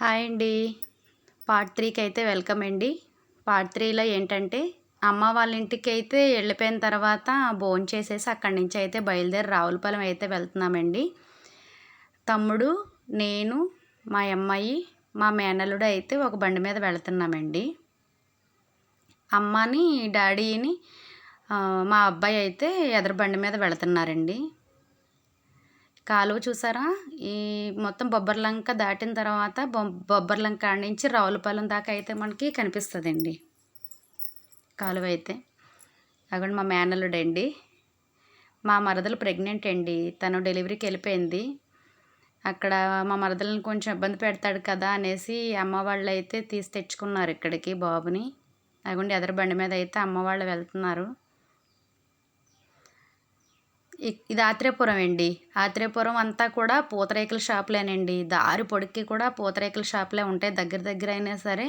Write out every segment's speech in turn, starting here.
Hi అండి. Part 3కి అయితే వెల్కమ్ అండి. పార్ట్ 3లో ఏంటంటే అమ్మ వాళ్ళ ఇంటికైతే వెళ్ళిపోయిన తర్వాత భోంచేసేసి అక్కడి నుంచి అయితే బయలుదేరి రావులపాలెం అయితే వెళ్తున్నామండి. తమ్ముడు, నేను, మా అమ్మాయి, మా మేనల్లుడు అయితే ఒక బండి మీద వెళ్తున్నామండి. అమ్మని, డాడీని మా అబ్బాయి అయితే ఎదురు బండి మీద వెళ్తున్నారండి. కాలువ చూసారా? ఈ మొత్తం బొబ్బర్లంక దాటిన తర్వాత బొబ్బర్లంక కాడ నుంచి రావులపాలెం దాకా అయితే మనకి కనిపిస్తుందండి కాలువ అయితే. అక్కడ మా మేనల్లుడండి. మా మరదలు ప్రెగ్నెంట్ అండి. తను డెలివరీకి వెళ్ళిపోయింది. అక్కడ మా మరదలను కొంచెం ఇబ్బంది పెడతాడు కదా అనేసి అమ్మ వాళ్ళు అయితే తీసి తెచ్చుకున్నారు ఇక్కడికి బాబుని. అదిగోండి ఎదర బండి మీద అయితే అమ్మ వాళ్ళు వెళ్తున్నారు. ఇది ఆత్రేయపురం అండి. ఆత్రేయపురం అంతా కూడా పూతరేకుల షాపులేనండి. దారి పొడుక్కి కూడా పూతరేకుల షాపులే ఉంటాయి. దగ్గర దగ్గర అయినా సరే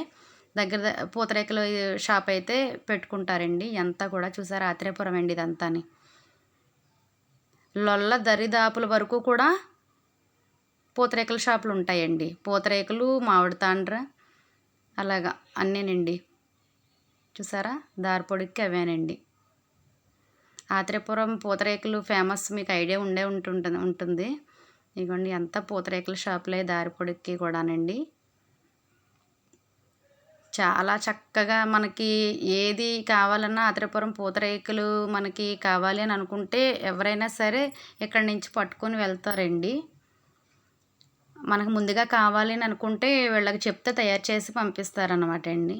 పూతరేకుల షాప్ అయితే పెట్టుకుంటారండి. అంతా కూడా చూసారా ఆత్రేయపురం అండి ఇదంతాని. లొల్ల దరిదాపుల వరకు కూడా పూతరేకుల షాపులు ఉంటాయండి. పూతరేకులు, మామిడి తాండ్ర అలాగా అన్నీనండి. చూసారా దారి పొడుక్కి అవేనండి. ఆత్రేయపురం పూతరేకులు ఫేమస్, మీకు ఐడియా ఉంటుంది. ఇదిగోండి అంతా పూతరేకుల షాపులే దారి పొడుక్కి కూడానండి. చాలా చక్కగా మనకి ఏది కావాలన్నా ఆత్రేయపురం పూతరేకులు మనకి కావాలి అని అనుకుంటే ఎవరైనా సరే ఇక్కడి నుంచి పట్టుకొని వెళ్తారండి. మనకు ముందుగా కావాలి అని అనుకుంటే వీళ్ళకి చెప్తే తయారు చేసి పంపిస్తారన్నమాట అండి.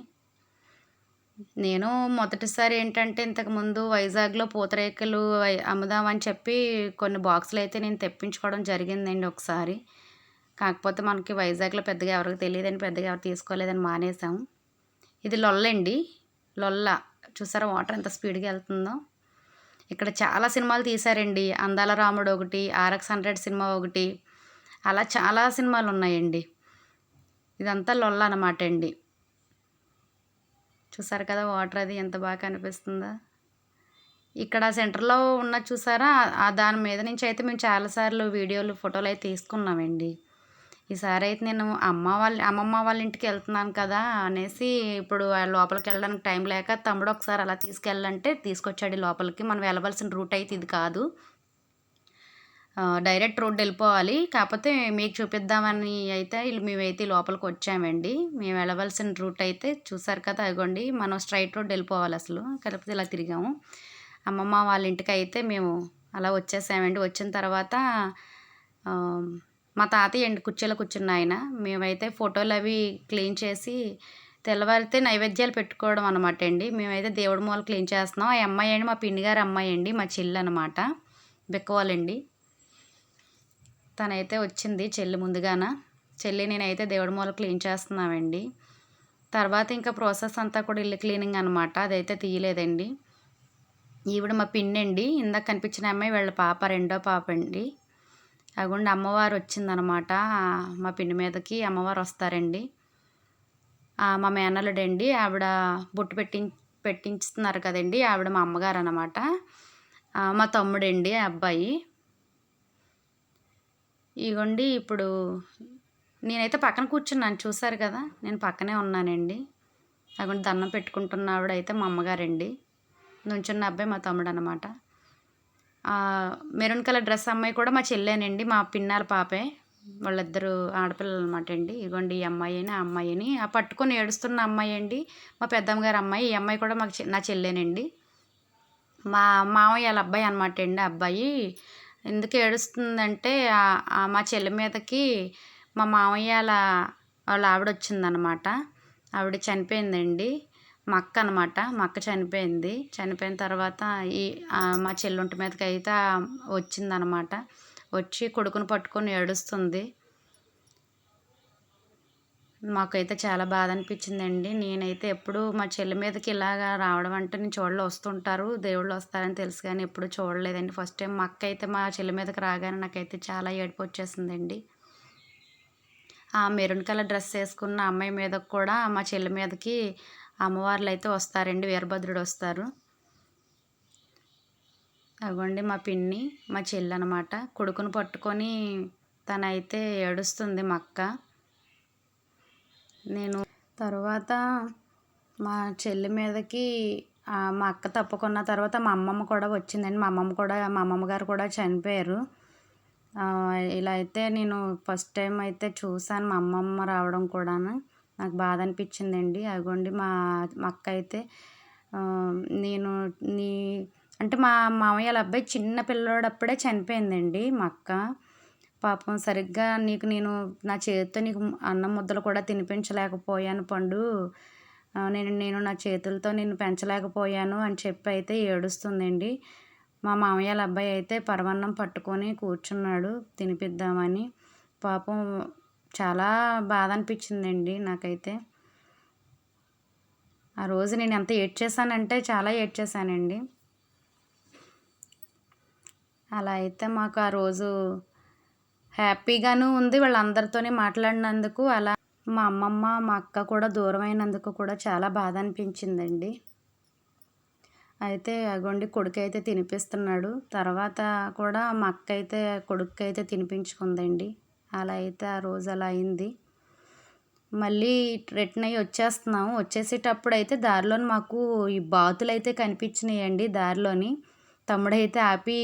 నేను మొదటిసారి ఏంటంటే ఇంతకుముందు వైజాగ్లో పూతరేకులు అమ్ముదామని చెప్పి కొన్ని బాక్సులు అయితే నేను తెప్పించుకోవడం జరిగిందండి ఒకసారి. కాకపోతే మనకి వైజాగ్లో పెద్దగా ఎవరికి తెలియదని పెద్దగా ఎవరు తీసుకోలేదని మానేసాం. ఇది లొల్లండి. లొల్ల చూసారా వాటర్ ఎంత స్పీడ్గా వెళ్తుందో. ఇక్కడ చాలా సినిమాలు తీశారండి. అందాల రాముడు ఒకటి, RX 100 సినిమా ఒకటి, అలా చాలా సినిమాలు ఉన్నాయండి. ఇదంతా లొల్ల అనమాట అండి. చూసారు కదా వాటర్ అది ఎంత బాగా కనిపిస్తుందో. ఇక్కడ సెంటర్లో ఉన్న చూసారా దాని మీద నుంచి అయితే మేము చాలాసార్లు వీడియోలు ఫోటోలు అయితే తీసుకున్నామండి. ఈసారి అయితే నేను అమ్మమ్మ వాళ్ళ ఇంటికి వెళ్తున్నాను కదా అనేసి ఇప్పుడు లోపలికి వెళ్ళడానికి టైం లేక తమ్ముడు ఒకసారి అలా తీసుకెళ్ళాలంటే తీసుకొచ్చాడు లోపలికి. మనం వెళ్ళవలసిన రూట్ అయితే ఇది కాదు, డైరెక్ట్ రోడ్ వెళ్ళిపోవాలి. కాకపోతే మీకు చూపిద్దామని అయితే మేమైతే లోపలికి వచ్చామండి. మేము వెళ్ళవలసిన రూట్ అయితే చూసారు కదా అదిగోండి. మనం స్ట్రైట్ రోడ్ వెళ్ళిపోవాలి అసలు. కాకపోతే ఇలా తిరిగాము. అమ్మమ్మ వాళ్ళ ఇంటికి అయితే మేము అలా వచ్చేసామండి. వచ్చిన తర్వాత మా తాతయ్య అండి కుర్చీలో కూర్చున్న ఆయన. మేమైతే ఫోటోలు అవి క్లీన్ చేసి తెల్లవారితే నైవేద్యాలు పెట్టుకోవడం అనమాట అండి. మేమైతే దేవుడి మూల క్లీన్ చేస్తున్నాం. ఆ అమ్మాయి అండి మా పిన్ని గారి అమ్మాయి అండి, మా చెల్లి అనమాట, బిక్కవాలండి. తనైతే వచ్చింది చెల్లి ముందుగాన. చెల్లి నేనైతే దేవుడి మూల క్లీన్ చేస్తున్నామండి. తర్వాత ఇంకా ప్రాసెస్ అంతా కూడా ఇల్లు క్లీనింగ్ అనమాట. అదైతే తీయలేదండి. ఈవిడ మా పిన్ని అండి. ఇందాక కనిపించిన అమ్మాయి వీళ్ళ పాప, రెండో పాప అండి. అదిగోండి అమ్మవారు వచ్చిందనమాట. మా పిన్ని మీదకి అమ్మవారు వస్తారండి. మా మేనల్లుడండి. ఆవిడ బొట్టు పెట్టించుతున్నారు కదండి. ఆవిడ మా అమ్మగారు అనమాట. మా తమ్ముడండి అబ్బాయి. ఇగోండి ఇప్పుడు నేనైతే పక్కన కూర్చున్నాను చూసారు కదా. నేను పక్కనే ఉన్నానండి. అదిగోండి దండం పెట్టుకుంటున్న ఆవిడైతే మా అమ్మగారండి. నుంచున్న అబ్బాయి మా తమ్ముడు అనమాట. మెరూన్ కలర్ డ్రెస్ అమ్మాయి కూడా మా చెల్లేనండి, మా పిన్నాల పాపే. వాళ్ళిద్దరు ఆడపిల్లలు అనమాట అండి. ఇగోండి ఈ అమ్మాయిని, ఆ అమ్మాయిని, ఆ పట్టుకొని ఏడుస్తున్న అమ్మాయి అండి మా పెద్దమ్మ గారి అమ్మాయి. ఈ అమ్మాయి కూడా నా చెల్లేనండి. మా మామయ్య వాళ్ళ అబ్బాయి అనమాట అండి. అబ్బాయి ఎందుకు ఏడుస్తుందంటే మా చెల్లి మీదకి మా మామయ్య వాళ్ళ ఆవిడ వచ్చిందనమాట. ఆవిడ చనిపోయిందండి. మా అక్క అనమాట. మా అక్క చనిపోయింది. చనిపోయిన తర్వాత మా చెల్లుంటి మీదకి అయితే వచ్చిందనమాట. వచ్చి కొడుకుని పట్టుకొని ఏడుస్తుంది. మాకైతే చాలా బాధ అనిపించిందండి. నేనైతే ఎప్పుడు మా చెల్లి మీదకి ఇలాగా రావడం అంటే నేను చూడలే. వస్తుంటారు, దేవుళ్ళు వస్తారని తెలుసు కానీ ఎప్పుడు చూడలేదండి. ఫస్ట్ టైం మా అక్క అయితే మా చెల్లి మీదకి రాగానే నాకైతే చాలా ఏడుపు వచ్చేసిందండి. ఆ మెరూన్ కలర్ డ్రెస్ వేసుకున్న అమ్మాయి మీదకి కూడా మా చెల్లి మీదకి అమ్మవార్లు అయితే వస్తారండి. వీరభద్రుడు వస్తారు. అగోండి మా పిన్ని, మా చెల్లి అనమాట. కొడుకుని పట్టుకొని తనైతే ఏడుస్తుంది మా అక్క. నేను తర్వాత మా చెల్లి మీదకి మా అక్క తప్పుకున్న తర్వాత మా అమ్మమ్మ కూడా వచ్చిందండి. మా అమ్మమ్మ గారు కూడా చనిపోయారు. ఇలా అయితే నేను ఫస్ట్ టైం అయితే చూసాను మా అమ్మమ్మ రావడం కూడాను. నాకు బాధ అనిపించిందండి. అదిగోండి మా మా అక్క అయితే నేను నీ అంటే మా మామయ్య వాళ్ళ అబ్బాయి చిన్న పిల్లోడప్పుడే చనిపోయిందండి మా అక్క. పాపం సరిగ్గా నేను నా చేతితో నీకు అన్నం ముద్దలు కూడా తినిపించలేకపోయాను పండు. నేను నా చేతులతో నిన్ను పెంచలేకపోయాను అని చెప్పి అయితే ఏడుస్తుందండి. మా మామయ్య వాళ్ళ అబ్బాయి అయితే పరమాన్నం పట్టుకొని కూర్చున్నాడు తినిపిద్దామని. పాపం చాలా బాధ అనిపించిందండి నాకైతే. ఆ రోజు నేను ఎంత ఏడ్చేసానంటే చాలా ఏడ్చేసానండి. అలా అయితే మాకు ఆ రోజు హ్యాపీగాను ఉంది వాళ్ళందరితోని మాట్లాడినందుకు. అలా మా అమ్మమ్మ, మా అక్క కూడా దూరమైనందుకు కూడా చాలా బాధ అనిపించిందండి. అయితే అగోండి కొడుకైతే తినిపిస్తున్నాడు. తర్వాత కూడా మా అక్క అయితే కొడుక్కైతే తినిపించుకుందండి. అలా అయితే ఆ రోజు అలా అయింది. మళ్ళీ రిటర్న్ అయ్యి వచ్చేస్తున్నాము. వచ్చేసేటప్పుడైతే దారిలోని మాకు ఈ బాతులైతే కనిపించినాయండి దారిలోని. తమ్ముడైతే ఆపి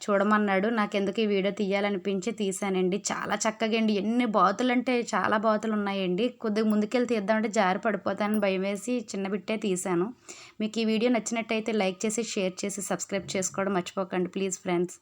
చూడమన్నాడు. నాకెందుకో ఈ వీడియో తీయాలనిపించి తీశానండి. చాలా చక్కగా అండి. ఎన్ని బాతులంటే చాలా బాతులున్నాయండి. కొద్దిగా ముందుకెళ్ళి తీద్దామంటే జారి పడిపోతానని భయమేసి చిన్న బిట్టే తీశాను. మీకు ఈ వీడియో నచ్చినట్టయితే లైక్ చేసి, షేర్ చేసి, సబ్స్క్రైబ్ చేసుకోవడం మర్చిపోకండి ప్లీజ్ ఫ్రెండ్స్.